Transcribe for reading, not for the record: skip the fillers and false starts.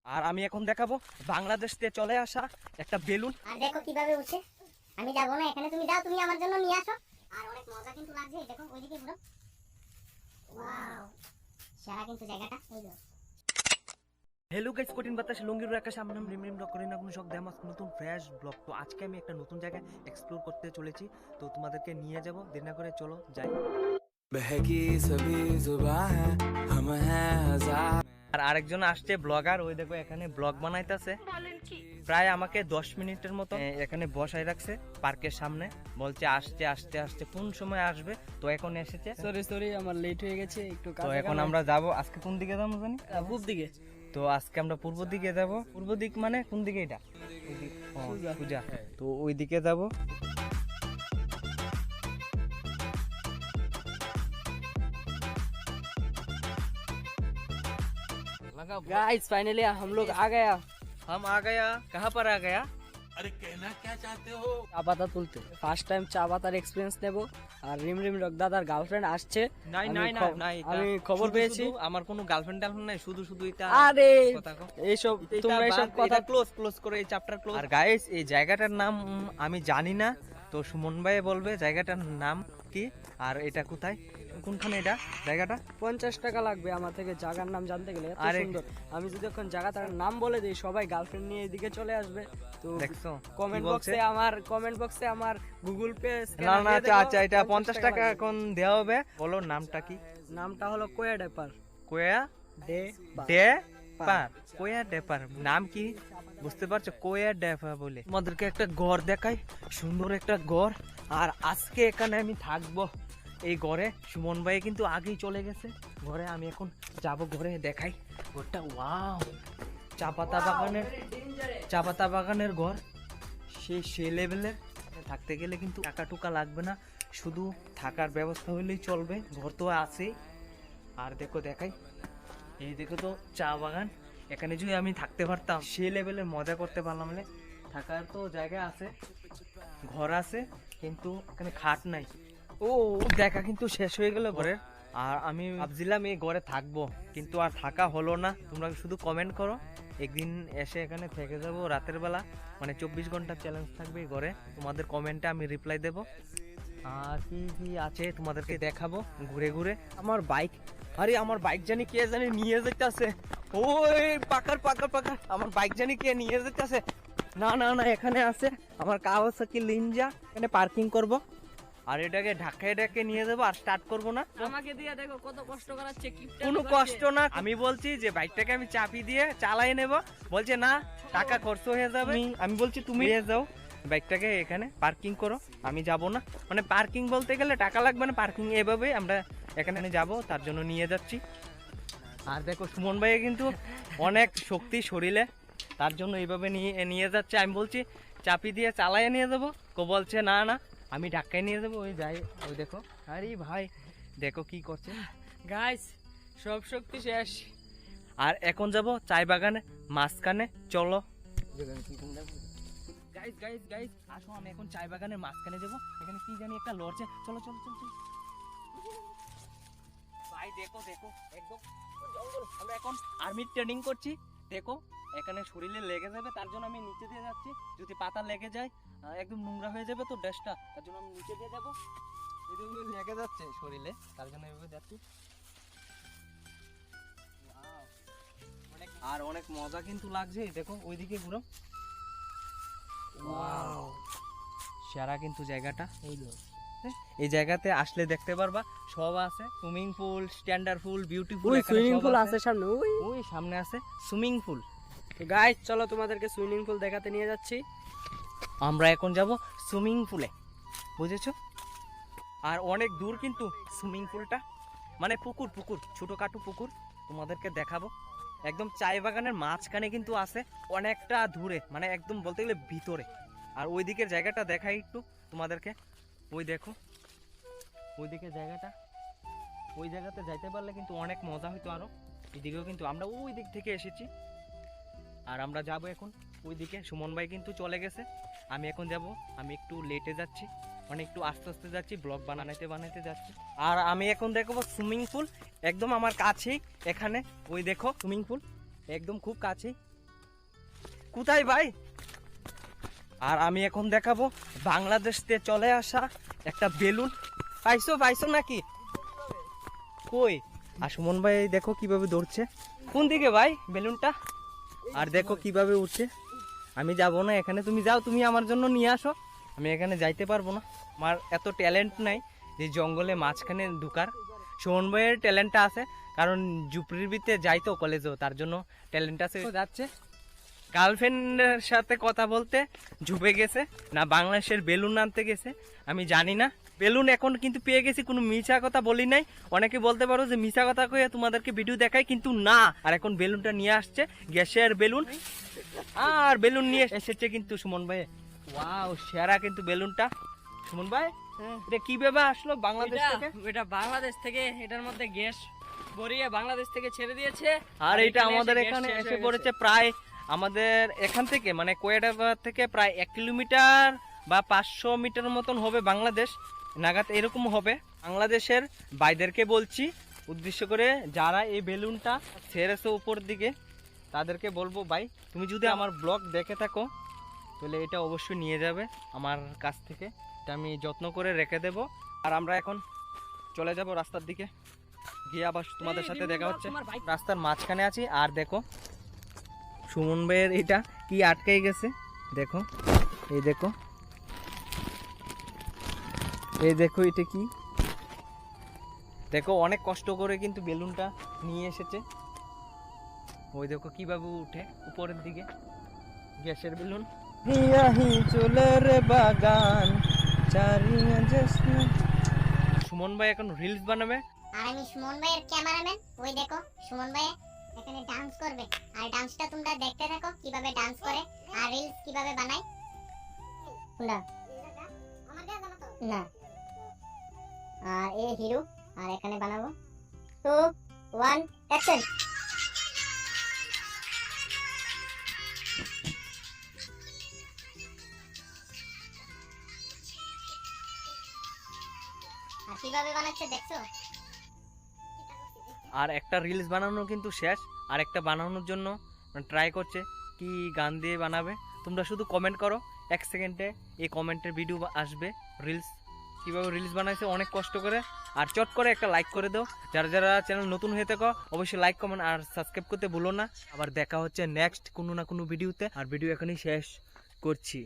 আর আমি এখন দেখাবো বাংলাদেশ থেকে চলে আসা একটা বেলুন। আর দেখো কিভাবে উঠছে। আমি যাবো না, এখানে তুমি যাও, তুমি আমার জন্য নিয়ে আসো। আর অনেক মজা কিন্তু লাগছে, এই দেখো ওইদিকে ঘুরো। ওয়াও, সেরা কিন্তু জায়গাটা। এই দেখো। হ্যালো গাইস, কঠিন বাতাস লঙ্গির আকাশে আমরা রিম রিম ব্লগ করি না কোনো শখ দেমাস নতুন ফ্রেশ ব্লগ। তো আজকে আমি একটা নতুন জায়গায় এক্সপ্লোর করতে চলেছি, তো তোমাদেরকে নিয়ে যাব। দেরি না করে চলো যাই। बहकी सभी जुबां है हम हैं हजार। আর আরেকজন আসছে ব্লগার, ওই দেখো এখানে ব্লগ বানাইতেছে। প্রায় আমাকে 10 মিনিটের মতো এখানে বসায় রাখছে পার্কের সামনে, বলছে আসতে আসতে আসতে কোন সময় আসবে। তো এখন এসেছে। সরি আমার লেট হয়ে গেছে একটু তো এখন আমরা যাব। আজকে কোন দিকে যাবো জানি? পূব দিকে। তো আজকে আমরা পূর্ব দিকে যাব। পূর্ব দিক মানে কোন দিকে? এটা পূজা। তো ওই দিকে যাব। गाइस फाइनली हम लोग आ गया। हम आ गया। कहाँ पर आ गया? চা পাতা তুলতে ফার্স্ট টাইম চা পাতার এক্সপেরিয়েন্স নেব। আর রিম রিম রক দাদার গার্লফ্রেন্ড আসছে। নাই আমি নাই খ- নাই নাই, আমি খবর পেয়েছি। আমার কোনো গার্লফ্রেন্ড টার্লফ্রেন্ড নাই, শুধু শুধু এটা আরে কথা কও। এইসব তোমরা এইসব কথা ক্লোজ করে এই চ্যাপ্টার ক্লোজ। আর গাইস, এই জায়গাটার নাম আমি জানি না, তো সুমন ভাই বলবে জায়গাটার নাম কি আর এটা কোথায়, কোনখানে এটা জায়গাটা। 50 টাকা লাগবে আমার থেকে জায়গার নাম জানতে গেলে। এত আরে- সুন্দর। আমি যদি এখন জায়গাটার নাম বলে দিই সবাই গার্লফ্রেন্ড নিয়ে এদিকে চলে আসবে। তো দেখছো কমেন্ট কি বলছে? বক্সে আমার গুগল পে না না, আচ্ছা এটা 50 টাকা এখন দেওয়া হবে। বলো নামটা কি? নামটা হলো কোয়া ডেপার কোয়া ডে ডে পার। কোয়া ডেপার নাম কি বুঝতে পারছো? কোয়া ডেপার বলে। তোমাদেরকে একটা ঘর দেখাই, সুন্দর একটা ঘর। আর আজকে এখানে আমি থাকবো এই ঘরে। সুমন ভাই কিন্তু আগেই চলে গেছে ঘরে, আমি এখন যাব ঘরে দেখাই ঘরটা। ওয়াও, চা পাতা বাগানের ঘর, সেই লেভেলের। থাকতে গেলে কিন্তু টাকা টুকা লাগবে না, শুধু থাকার ব্যবস্থা হলেই চলবে। ঘর তো আছেই। আর দেখো দেখাই, এই দেখো তো চা বাগান। এখানে যদি আমি থাকতে পারতাম সেই লেভেলের মজা করতে পারলাম। মানে থাকার তো জায়গা আছে, ঘর আছে, কিন্তু এখানে খাট নাই। ও দেখা কিন্তু শেষ হয়ে গেল ঘরের। আর আমি ভাবছিলাম এই ঘরে থাকবো, কিন্তু আর থাকা হলো না। তোমরা শুধু কমেন্ট করো, একদিন এসে এখানে থেকে যাব রাতের বেলা। মানে 24 ঘন্টা চ্যালেঞ্জ থাকবে এই ঘরে। তোমাদের কমেন্টে আমি রিপ্লাই দেবো। আর কি কি আছে তোমাদেরকে দেখাবো ঘুরে ঘুরে। আমার বাইক, আরে আমার বাইক জানি কে জানি নিয়ে যেতেছে। ওই পাকার আমার বাইক জানি কে নিয়ে যেতেছে। না না না, এখানে আছে আমার কাওয়াসাকি নিনজা। এখানে পার্কিং করব, আর এটাকে ঢাকে নিয়ে যাবো। আর স্টার্ট করব না। আমাকে দিয়ে দেখো কত কষ্ট করাচ্ছে। কোনো কষ্ট না। আমি বলছি যে বাইকটাকে আমি চাবি দিয়ে চালাই নেব, বলছে না টাকা খরচ হয়ে যাবে। আমি বলছি তুমি নিয়ে যাও বাইকটাকে, এখানে পার্কিং করো, আমি যাব না। মানে পার্কিং বলতে গেলে টাকা লাগবে না, পার্কিং এভাবে আমরা এখানে যাব, তার জন্য নিয়ে যাচ্ছি। আর দেখো সুমন ভাই কিন্তু অনেক শক্তি শরীরে, তার জন্য এইভাবে নিয়ে যাচ্ছে। আমি বলছি চাপি দিয়ে চালাইয়ে নিয়ে যাবো, কো বলছে না না আমি ঢাকায় নিয়ে যাবো। ওই যাই, ওই দেখো। আরে ভাই দেখো কি করছে। গাইস সব শক্তি শেষ। আর এখন যাব চাই বাগানে মাঝখানে, চলো। গাইস গাইস গাইস আসো, আমি এখন চাই বাগানের মাঝখানে যাবো। এখানে কি জানি একটা লড়ছে, চলো চলো চলো চলো। ভাই দেখো দেখো একদম জঙ্গল। আমরা এখন আর্মির ট্রেনিং করছি। দেখো এখানে শরীরে লেগে যাবে, তার জন্য আমি নিচে দিয়ে যাচ্ছি। যদি পাতা লেগে যায় একদম নোংরা হয়ে যাবে তো ড্রেসটা, তার জন্য আমি নিচে দিয়ে যাবো। এগুলো লেগে যাচ্ছে শরীরে, তার জন্য এভাবে যাচ্ছি। আর অনেক মজা কিন্তু লাগছে। দেখো ওইদিকে ঘুরো। ওয়াও, সেরা কিন্তু জায়গাটা। এই জায়গাতে আসলে দেখতে পারবা সব আছে, সুইমিং পুল, স্ট্যান্ডার্ড পুল, বিউটিফুল। ওই সুইমিং পুল আছে সামনে, ওই সামনে আছে সুইমিং পুল। তো গাইস চলো তোমাদেরকে সুইমিং পুল দেখাতে নিয়ে যাচ্ছি। আমরা এখন যাব সুইমিং পুলে, বুঝেছো? আর অনেক দূর কিন্তু সুইমিং পুলটা, মানে পুকুর ছোটখাটো পুকুর। তোমাদেরকে দেখাবো একদম চায় বাগানের মাঝখানে কিন্তু আছে, অনেকটা দূরে, মানে একদম বলতে গেলে ভিতরে। আর ওই দিকের জায়গাটা দেখাই একটু তোমাদেরকে। ওই দেখো ওইদিকে জায়গাটা, ওই জায়গাতে যাইতে পারলে কিন্তু অনেক মজা হইতো আরো। এদিকেও কিন্তু আমরা ওই দিক থেকে এসেছি, আর আমরা যাব এখন ওই দিকে। সুমন ভাই কিন্তু চলে গেছে, আমি এখন যাব। আমি একটু লেটে যাচ্ছি, মানে একটু আস্তে আস্তে যাচ্ছি, ব্লগ বানাইতে যাচ্ছি। আর আমি এখন দেখবো সুইমিং পুল একদম আমার কাছেই। এখানে ওই দেখো সুইমিং পুল একদম খুব কাছেই। কোথায় ভাই? আর আমি এখন দেখাবো বাংলাদেশ থেকে চলে আসা একটা বেলুন। পাইছো নাকি? কই? আর সুমন ভাই দেখো কিভাবে দৌড়ছে। কোন দিকে ভাই বেলুনটা? আর দেখো কিভাবে উঠছে। আমি যাবো না এখানে, তুমি যাও, তুমি আমার জন্য নিয়ে আসো। আমি এখানে যাইতে পারবো না, আমার এত ট্যালেন্ট নাই যে জঙ্গলে মাঝখানে ঢুকার। সুমন ভাইয়ের ট্যালেন্টটা আছে, কারণ জুপড়ির ভিতরে যাইতো কলেজেও, তার জন্য ট্যালেন্ট আছে। যাচ্ছে গার্লফ্রেন্ডের সাথে কথা বলতে ঝুপে গেছে না বাংলাদেশের বেলুন আনতে গেছে আমি জানি না। বেলুন এখন কিন্তু পেয়ে গেছি, কোনো মিছা কথা বলি নাই। অনেকে বলতে পারো যে মিছা কথা কয়ে তোমাদেরকে ভিডিও দেখাই, কিন্তু না। আর এখন বেলুনটা নিয়ে আসছে, গ্যাসের বেলুন। আর বেলুন নিয়ে এসেছে কিন্তু সুমন ভাই। ওয়াও, সেরা কিন্তু বেলুনটা। সুমন ভাই, এটা কিভাবে আসলো বাংলাদেশ থেকে? এটা বাংলাদেশ থেকে, এটার মধ্যে গ্যাস ভরিয়ে বাংলাদেশ থেকে ছেড়ে দিয়েছে। আর এটা আমাদের গ্যাস এখানে শেষ এসে হয়ে পড়েছে প্রায় আমাদের এখান থেকে, মানে কোয়েটা থেকে প্রায় 1 কিলোমিটার বা 500 মিটার মতন হবে বাংলাদেশ নাগাদ, এরকম হবে। বাংলাদেশের ভাইদেরকে বলছি উদ্দেশ্য করে, যারা এই বেলুনটা ছেড়েছে উপর দিকে, তাদেরকে বলবো ভাই তুমি যদি আমার ব্লগ দেখে থাকো তাহলে এটা অবশ্যই নিয়ে যাবে আমার কাছ থেকে। এটা আমি যত্ন করে রেখে দেব। আর আমরা এখন চলে যাব রাস্তার দিকে, গিয়ে আবার তোমাদের সাথে দেখা হচ্ছে। রাস্তার মাঝখানে আছি, আর দেখো সুমন ভাইয়ের এটা কি আটকে গেছে। দেখো, এই দেখো, এই দেখো, এটা কি দেখো, অনেক কষ্ট করে কিন্তু বেলুনটা নিয়ে এসেছে। ওই দেখো কিভাবে উঠে উপরের দিকে, গ্যাসের বেলুন। চুলের বাগান সুমন ভাই এখন রিলস বানাবে। আর আমি সুমন ভাইয়ের ক্যামেরাম্যান। ওই দেখো সুমন ভাই এখানে ডান্স করবে, আর ডান্সটা তোমরা দেখতে থাকো কিভাবে ডান্স করে আর রিলস কিভাবে বানায়। না না, আর এ হিরো, আর এখানে বানাবো 2 1 অ্যাকশন। আর কিভাবে বানাচ্ছে দেখছো? আর একটা রিলস বানানো কিন্তু শেষ, আর একটা বানানোর জন্য ট্রাই করছে কি গান দিয়ে বানাবে। তোমরা শুধু কমেন্ট করো, 1 সেকেন্ডে এই কমেন্টের ভিডিও আসবে রিলস। কীভাবে রিলস বানাইছে অনেক কষ্ট করে। আর চট করে একটা লাইক করে দাও, যারা যারা চ্যানেল নতুন হয়ে থাকো অবশ্যই লাইক কমেন্ট আর সাবস্ক্রাইব করতে ভুলো না। আবার দেখা হচ্ছে নেক্সট কোনো না কোনো ভিডিওতে, আর ভিডিও এখনই শেষ করছি।